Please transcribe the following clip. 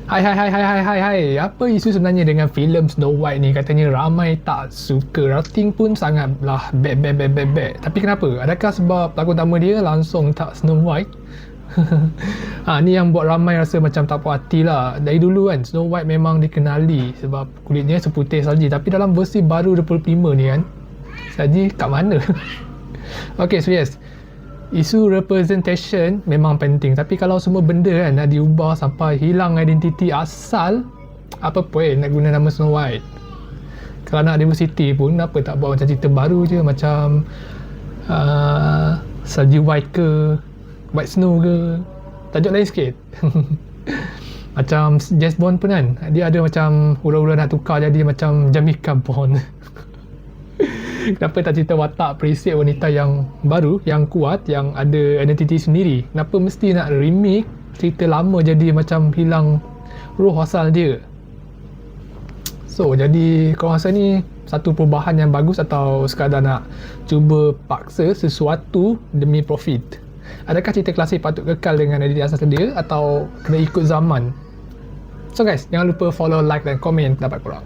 Hai. Apa isu sebenarnya dengan filem Snow White ni? Katanya ramai tak suka. Rating pun sangatlah bad. Tapi kenapa? Adakah sebab pelakon utama dia langsung tak Snow White? Ni yang buat ramai rasa macam tak puas hati lah. Dari dulu kan Snow White memang dikenali sebab kulitnya seputih salji. Tapi dalam versi baru 25 ni kan, salji kat mana? Okay, so yes, isu representation memang penting, tapi kalau semua benda kan nak diubah sampai hilang identiti asal, apa point nak guna nama Snow White? Kalau nak diversity pun kenapa tak buat macam cerita baru je, macam salji white ke white snow ke, tajuk lain sikit. Macam James Bond pun kan, dia ada macam hura-hura nak tukar jadi macam Jamaica Bond. Kenapa tak cerita watak perisai wanita yang baru, yang kuat, yang ada identiti sendiri? Kenapa mesti nak remake cerita lama jadi macam hilang roh asal dia? So, jadi korang rasa ni satu perubahan yang bagus atau sekadar nak cuba paksa sesuatu demi profit? Adakah cerita klasik patut kekal dengan identiti asal dia atau kena ikut zaman? So guys, jangan lupa follow, like dan komen pendapat korang.